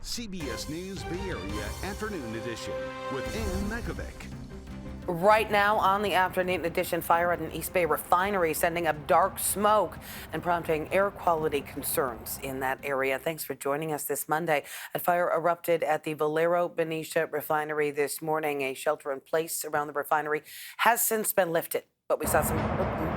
CBS News Bay Area Afternoon Edition with Ann Mekovic. Right now on the afternoon edition, fire at an East Bay refinery sending up dark smoke and prompting air quality concerns in that area. Thanks for joining us this Monday. A fire erupted at the Benicia Refinery this morning. A shelter in place around the refinery has since been lifted, but we saw some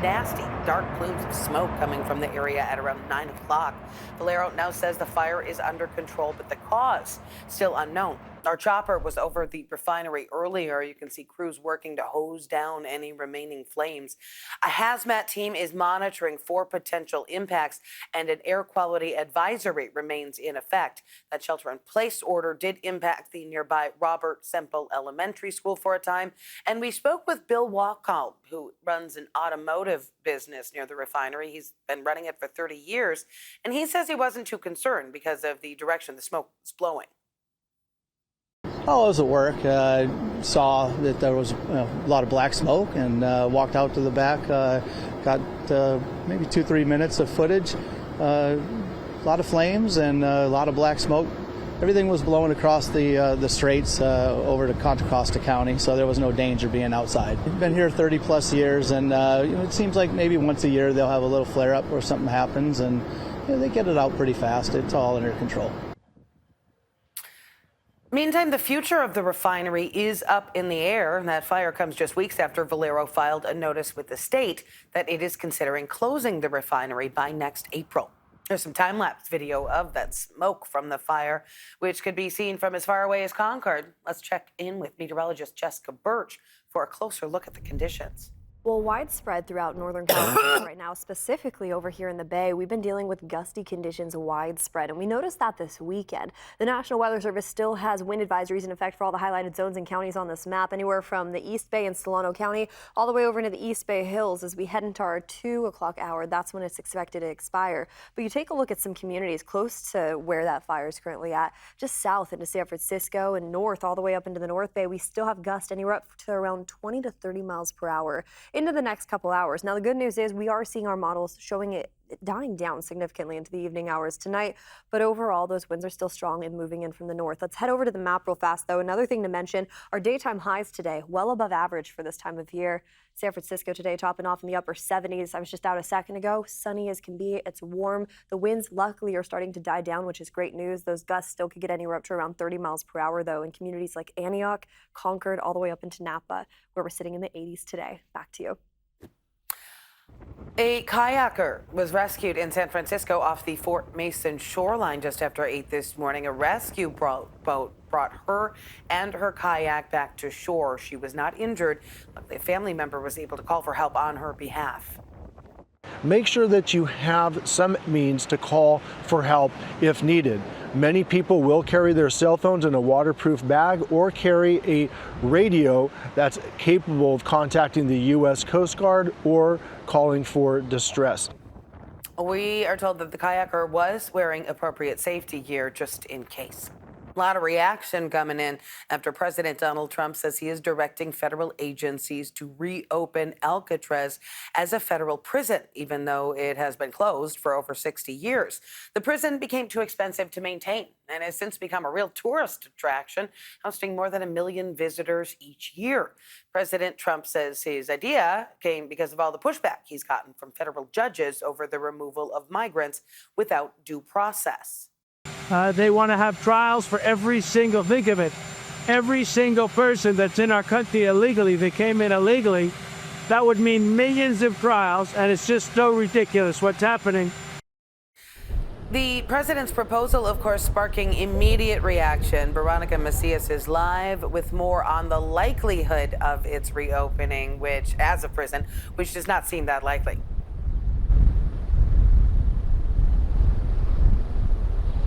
nasty dark plumes of smoke coming from the area at around 9 o'clock. Valero now says the fire is under control, but the cause still unknown. Our chopper was over the refinery earlier. You can see crews working to hose down any remaining flames. A hazmat team is monitoring for potential impacts, and an air quality advisory remains in effect. That shelter-in-place order did impact the nearby Robert Semple Elementary School for a time. And we spoke with Bill Walcall, who runs an automotive business near the refinery. He's been running it for 30 years, and he says he wasn't too concerned because of the direction the smoke was blowing. Oh, I was at work. Saw that there was a lot of black smoke and walked out to the back. Got maybe 2-3 minutes of footage. A lot of flames and a lot of black smoke. Everything was blowing across the straits over to Contra Costa County, so there was no danger being outside. I've been here 30 plus years, and it seems like maybe once a year they'll have a little flare up or something happens, and they get it out pretty fast. It's all under control. Meantime, the future of the refinery is up in the air. That fire comes just weeks after Valero filed a notice with the state that it is considering closing the refinery by next April. There's some time-lapse video of that smoke from the fire, which could be seen from as far away as Concord. Let's check in with meteorologist Jessica Birch for a closer look at the conditions. Well, widespread throughout Northern California right now, specifically over here in the Bay, we've been dealing with gusty conditions widespread, and we noticed that this weekend. The National Weather Service still has wind advisories in effect for all the highlighted zones and counties on this map, anywhere from the East Bay and Solano County all the way over into the East Bay Hills as we head into our 2 o'clock hour. That's when it's expected to expire. But you take a look at some communities close to where that fire is currently at, just south into San Francisco and north all the way up into the North Bay. We still have gusts anywhere up to around 20 to 30 miles per hour into the next couple hours. Now, the good news is we are seeing our models showing it dying down significantly into the evening hours tonight, but overall those winds are still strong and moving in from the north. Let's head over to the map real fast, though. Another thing to mention, our daytime highs today well above average for this time of year. San Francisco today topping off in the upper 70s. I was just out a second ago. Sunny as can be. It's warm. The winds luckily are starting to die down, which is great news. Those gusts still could get anywhere up to around 30 miles per hour, though, in communities like Antioch, Concord, all the way up into Napa, where we're sitting in the 80s today. Back to you. A kayaker was rescued in San Francisco off the Fort Mason shoreline just after 8 this morning. A rescue boat brought her and her kayak back to shore. She was not injured. Luckily, a family member was able to call for help on her behalf. Make sure that you have some means to call for help if needed. Many people will carry their cell phones in a waterproof bag or carry a radio that's capable of contacting the U.S. Coast Guard or calling for distress. We are told that the kayaker was wearing appropriate safety gear just in case. A lot of reaction coming in after President Donald Trump says he is directing federal agencies to reopen Alcatraz as a federal prison, even though it has been closed for over 60 years. The prison became too expensive to maintain and has since become a real tourist attraction, hosting more than 1 million visitors each year. President Trump says his idea came because of all the pushback he's gotten from federal judges over the removal of migrants without due process. They want to have trials for every single, think of it, every single person that's in our country illegally, that came in illegally. That would mean millions of trials, and it's just so ridiculous what's happening. The president's proposal, of course, sparking immediate reaction. Veronica Macias is live with more on the likelihood of its reopening, which, as a prison, which does not seem that likely.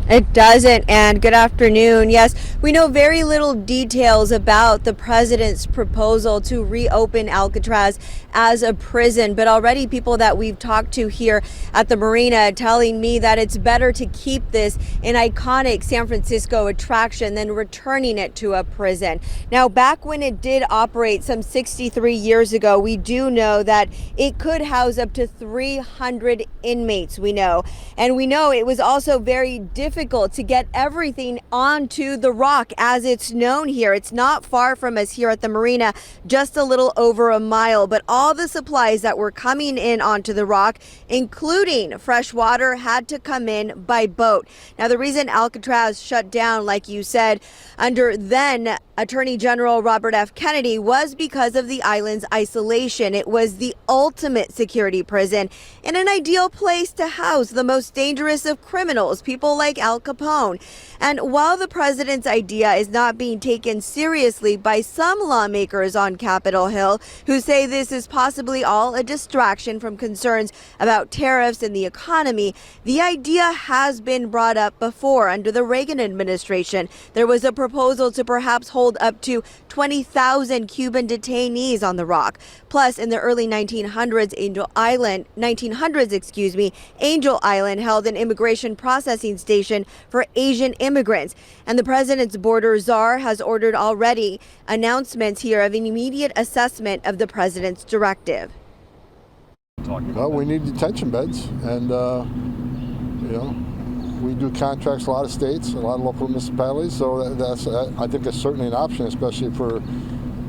It doesn't, and good afternoon. Yes, we know very little details about the president's proposal to reopen Alcatraz as a prison, but already people that we've talked to here at the marina telling me that it's better to keep this an iconic San Francisco attraction than returning it to a prison. Now, back when it did operate some 63 years ago, we do know that it could house up to 300 inmates, we know. And we know it was also very difficult difficult to get everything onto the rock as it's known here. It's not far from us here at the marina, just a little over a mile, but all the supplies that were coming in onto the rock, including fresh water, had to come in by boat. Now, the reason Alcatraz shut down, like you said, under then Attorney General Robert F. Kennedy, was because of the island's isolation. It was the ultimate security prison and an ideal place to house the most dangerous of criminals, people like Al Capone. And while the president's idea is not being taken seriously by some lawmakers on Capitol Hill, who say this is possibly all a distraction from concerns about tariffs and the economy, the idea has been brought up before. Under the Reagan administration, there was a proposal to perhaps hold up to 20,000 Cuban detainees on the rock. Plus, in the early 1900s, Angel Island held an immigration processing station for Asian immigrants. And the president's border czar has ordered already announcements here of an immediate assessment of the president's directive. Well, we need detention beds, and we do contracts, a lot of states, a lot of local municipalities, so that's, I think it's certainly an option, especially for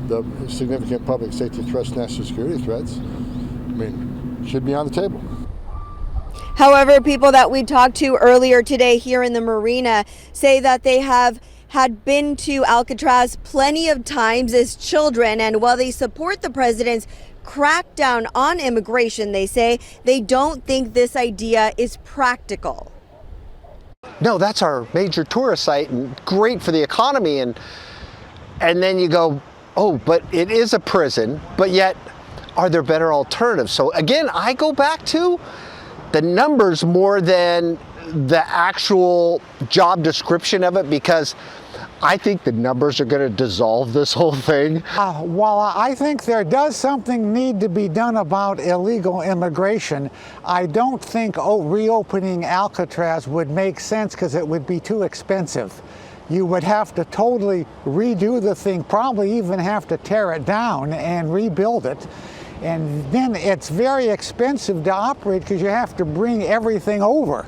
the significant public safety threats, national security threats. I mean, should be on the table. However, people that we talked to earlier today here in the marina say that they had been to Alcatraz plenty of times as children, and while they support the president's crackdown on immigration, they say they don't think this idea is practical. No, that's our major tourist site and great for the economy, and then you go, oh, but it is a prison, but yet are there better alternatives? So again, I go back to the numbers more than the actual job description of it, because I think the numbers are going to dissolve this whole thing. While I think there does something need to be done about illegal immigration, I don't think reopening Alcatraz would make sense because it would be too expensive. You would have to totally redo the thing, probably even have to tear it down and rebuild it. And then it's very expensive to operate because you have to bring everything over.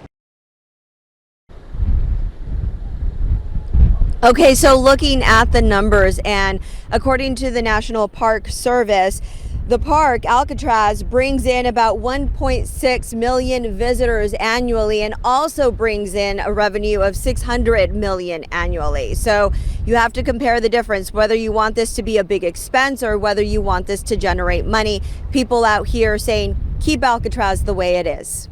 Okay, so looking at the numbers, and according to the National Park Service, the park, Alcatraz, brings in about 1.6 million visitors annually and also brings in a revenue of 600 million annually. So you have to compare the difference, whether you want this to be a big expense or whether you want this to generate money. People out here saying, keep Alcatraz the way it is.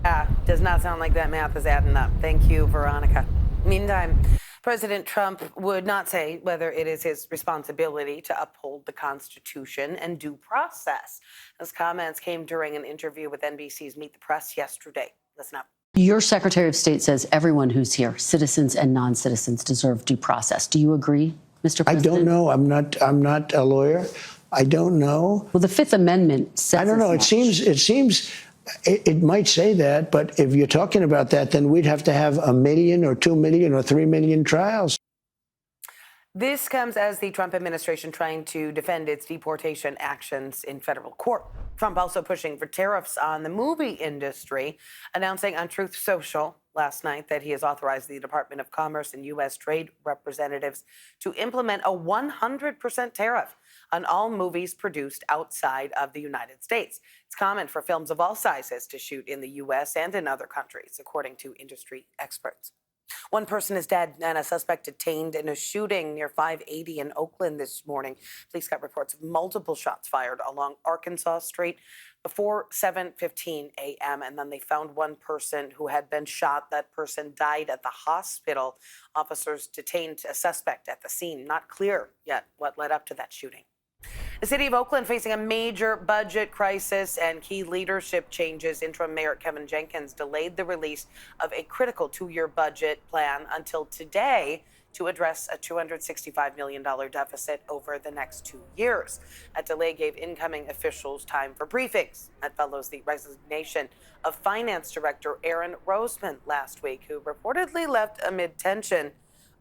Yeah, does not sound like that math is adding up. Thank you, Veronica. Meantime, President Trump would not say whether it is his responsibility to uphold the Constitution and due process. His comments came during an interview with NBC's Meet the Press yesterday. Listen up. Your Secretary of State says everyone who's here, citizens and non-citizens, deserve due process. Do you agree, Mr. President? I don't know. I'm not a lawyer. I don't know. Well, the Fifth Amendment says. I don't know. It seems. It might say that, but if you're talking about that, then we'd have to have 1 million or 2 million or 3 million trials. This comes as the Trump administration trying to defend its deportation actions in federal court. Trump also pushing for tariffs on the movie industry, announcing on Truth Social last night that he has authorized the Department of Commerce and U.S. trade representatives to implement a 100% tariff on all movies produced outside of the United States. It's common for films of all sizes to shoot in the U.S. and in other countries, according to industry experts. One person is dead and a suspect detained in a shooting near 580 in Oakland this morning. Police got reports of multiple shots fired along Arkansas Street before 7:15 a.m. And then they found one person who had been shot. That person died at the hospital. Officers detained a suspect at the scene. Not clear yet what led up to that shooting. The city of Oakland facing a major budget crisis and key leadership changes. Interim Mayor Kevin Jenkins delayed the release of a critical 2-year budget plan until today to address a $265 million deficit over the next 2 years. That delay gave incoming officials time for briefings. That follows the resignation of Finance Director Aaron Roseman last week, who reportedly left amid tension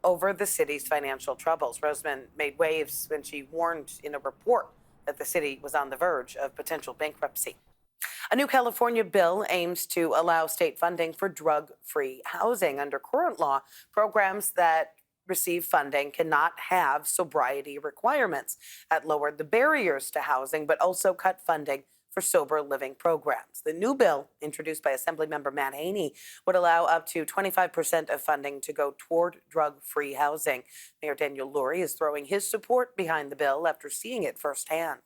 over the city's financial troubles. Roseman made waves when she warned in a report that the city was on the verge of potential bankruptcy. A new California bill aims to allow state funding for drug-free housing. Under current law, programs that receive funding cannot have sobriety requirements. That lowered the barriers to housing, but also cut funding for sober living programs. The new bill, introduced by Assemblymember Matt Haney, would allow up to 25% of funding to go toward drug-free housing. Mayor Daniel Lurie is throwing his support behind the bill after seeing it firsthand.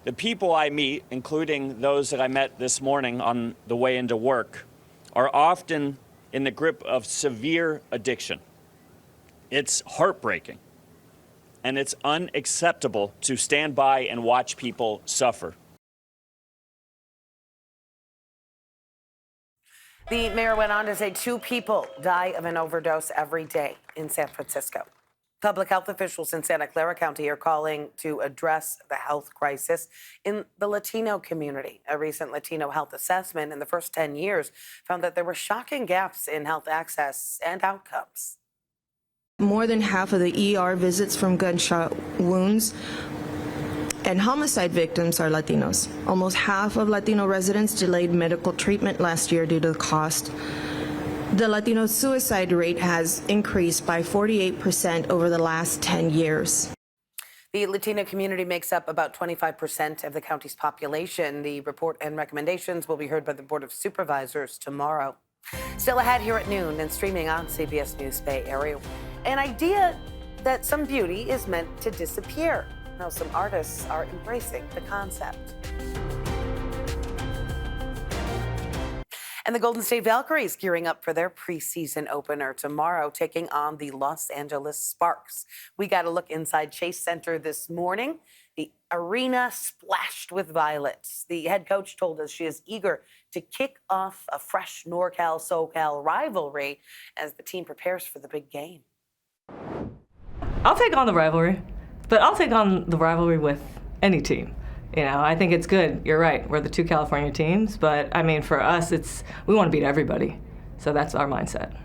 The people I meet, including those that I met this morning on the way into work, are often in the grip of severe addiction. It's heartbreaking, and it's unacceptable to stand by and watch people suffer. The mayor went on to say 2 people die of an overdose every day in San Francisco. Public health officials in Santa Clara County are calling to address the health crisis in the Latino community. A recent Latino health assessment in the first 10 years found that there were shocking gaps in health access and outcomes. More than half of the ER visits from gunshot wounds and homicide victims are Latinos. Almost half of Latino residents delayed medical treatment last year due to the cost. The Latino suicide rate has increased by 48% over the last 10 years. The Latino community makes up about 25% of the county's population. The report and recommendations will be heard by the Board of Supervisors tomorrow. Still ahead here at noon and streaming on CBS News Bay Area. An idea that some beauty is meant to disappear. Now, some artists are embracing the concept. And the Golden State Valkyries gearing up for their preseason opener tomorrow, taking on the Los Angeles Sparks. We got a look inside Chase Center this morning. The arena splashed with violets. The head coach told us she is eager to kick off a fresh NorCal-SoCal rivalry as the team prepares for the big game. I'll take on the rivalry, but I'll take on the rivalry with any team. You know, I think it's good. You're right. We're the 2 California teams, but I mean, for us, we want to beat everybody. So that's our mindset.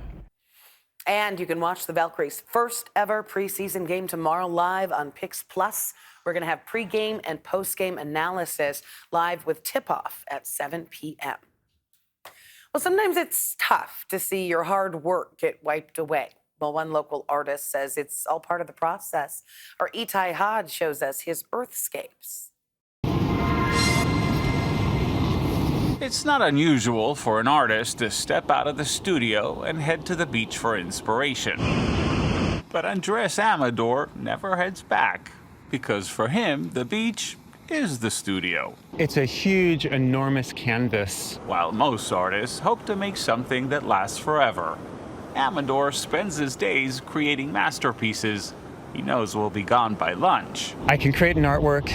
And you can watch the Valkyries' first ever preseason game tomorrow live on Pix Plus. We're going to have pregame and postgame analysis live with tip-off at 7 p.m. Well, sometimes it's tough to see your hard work get wiped away. Well, one local artist says it's all part of the process. Our Itai Hodge shows us his Earthscapes. It's not unusual for an artist to step out of the studio and head to the beach for inspiration. But Andres Amador never heads back, because for him, the beach is the studio. It's a huge, enormous canvas. While most artists hope to make something that lasts forever, Amador spends his days creating masterpieces he knows will be gone by lunch. I can create an artwork,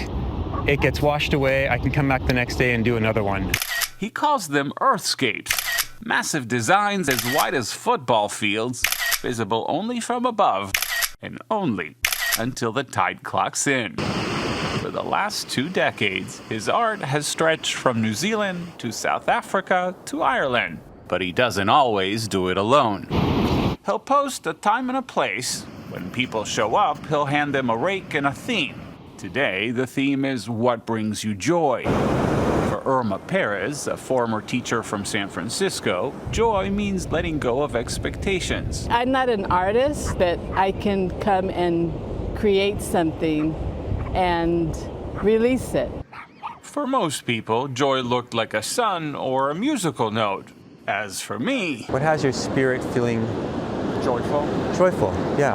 it gets washed away, I can come back the next day and do another one. He calls them Earthscapes, massive designs as wide as football fields, visible only from above, and only until the tide clocks in. For the last 2 decades, his art has stretched from New Zealand to South Africa to Ireland, but he doesn't always do it alone. He'll post a time and a place. When people show up, he'll hand them a rake and a theme. Today, the theme is What Brings You Joy? For Irma Perez, a former teacher from San Francisco, joy means letting go of expectations. I'm not an artist, but I can come and create something and release it. For most people, joy looked like a sun or a musical note. As for me... What has your spirit feeling? Joyful. Joyful, yeah.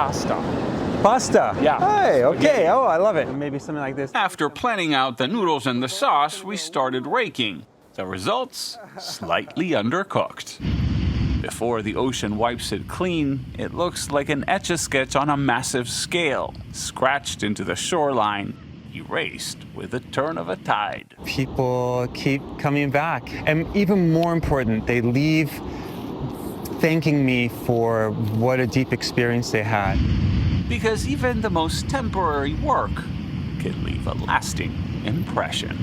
Pasta? Yeah. Hey, okay, oh, I love it. Maybe something like this. After planning out the noodles and the sauce, we started raking. The results? Slightly undercooked. Before the ocean wipes it clean, it looks like an Etch-a-Sketch on a massive scale, scratched into the shoreline, erased with the turn of a tide. People keep coming back. And even more important, they leave thanking me for what a deep experience they had. Because even the most temporary work can leave a lasting impression.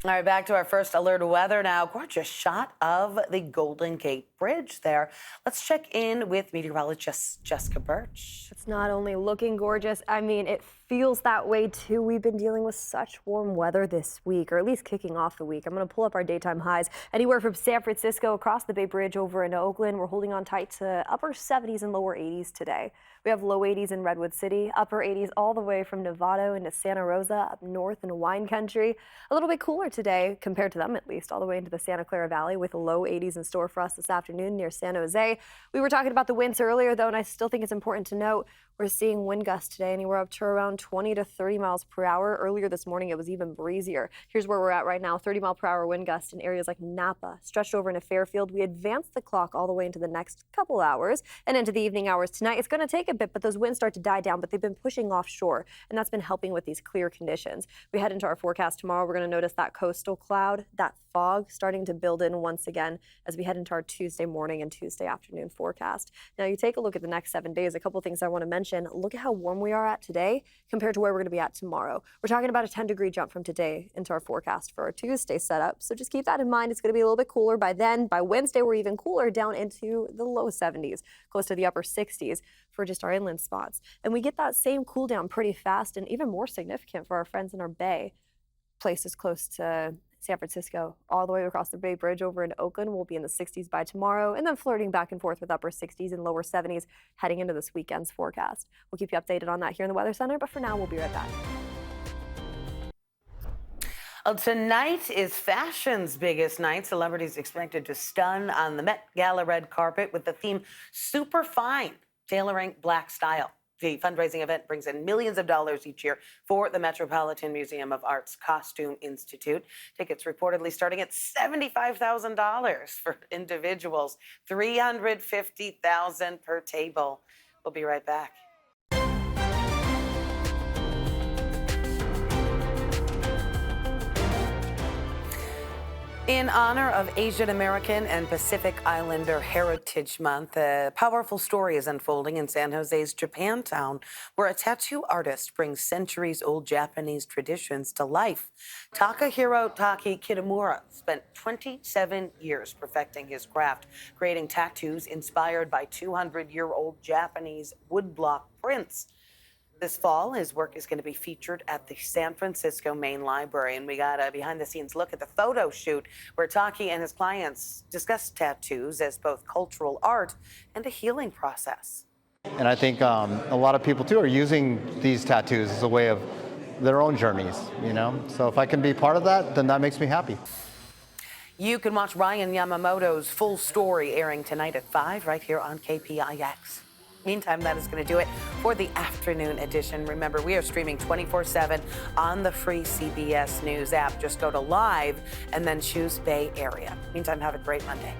All right, back to our first alert weather now. Gorgeous shot of the Golden Gate Bridge there. Let's check in with meteorologist Jessica Birch. It's not only looking gorgeous, I mean, it feels that way too. We've been dealing with such warm weather this week, or at least kicking off the week. I'm going to pull up our daytime highs. Anywhere from San Francisco across the Bay Bridge over into Oakland, we're holding on tight to upper 70s and lower 80s today. We have low 80s in Redwood City, upper 80s all the way from Novato into Santa Rosa, up north in wine country. A little bit cooler today, compared to them at least, all the way into the Santa Clara Valley, with low 80s in store for us this afternoon near San Jose. We were talking about the winds earlier, though, and I still think it's important to note we're seeing wind gusts today anywhere up to around 20 to 30 miles per hour. Earlier this morning, it was even breezier. Here's where we're at right now, 30 mile per hour wind gusts in areas like Napa, stretched over into Fairfield. We advance the clock all the way into the next couple hours and into the evening hours tonight. It's going to take a bit, but those winds start to die down, but they've been pushing offshore, and that's been helping with these clear conditions. We head into our forecast tomorrow. We're going to notice that coastal cloud, that fog starting to build in once again as we head into our Tuesday morning and Tuesday afternoon forecast. Now, you take a look at the next 7 days, a couple things I want to mention. Look at how warm we are at today compared to where we're going to be at tomorrow. We're talking about a 10-degree jump from today into our forecast for our Tuesday setup. So just keep that in mind. It's going to be a little bit cooler by then. By Wednesday, we're even cooler, down into the low 70s, close to the upper 60s for just our inland spots. And we get that same cool down pretty fast, and even more significant for our friends in our bay. Places close to San Francisco, all the way across the Bay Bridge over in Oakland, will be in the 60s by tomorrow, and then flirting back and forth with upper 60s and lower 70s heading into this weekend's forecast. We'll keep you updated on that here in the Weather Center, but for now, we'll be right back. Well, tonight is fashion's biggest night. Celebrities expected to stun on the Met Gala red carpet with the theme Super Fine, tailoring black style. The fundraising event brings in millions of dollars each year for the Metropolitan Museum of Art's Costume Institute. Tickets reportedly starting at $75,000 for individuals, $350,000 per table. We'll be right back. In honor of Asian American and Pacific Islander Heritage Month, a powerful story is unfolding in San Jose's Japantown, where a tattoo artist brings centuries-old Japanese traditions to life. Takahiro Taki Kitamura spent 27 years perfecting his craft, creating tattoos inspired by 200-year-old Japanese woodblock prints. This fall, his work is going to be featured at the San Francisco Main Library, and we got a behind-the-scenes look at the photo shoot where Taki and his clients discuss tattoos as both cultural art and a healing process. And I think a lot of people, too, are using these tattoos as a way of their own journeys, you know? So if I can be part of that, then that makes me happy. You can watch Ryan Yamamoto's full story airing tonight at 5 right here on KPIX. Meantime, that is going to do it for the afternoon edition. Remember, we are streaming 24/7 on the free CBS News app. Just go to Live and then choose Bay Area. Meantime, have a great Monday.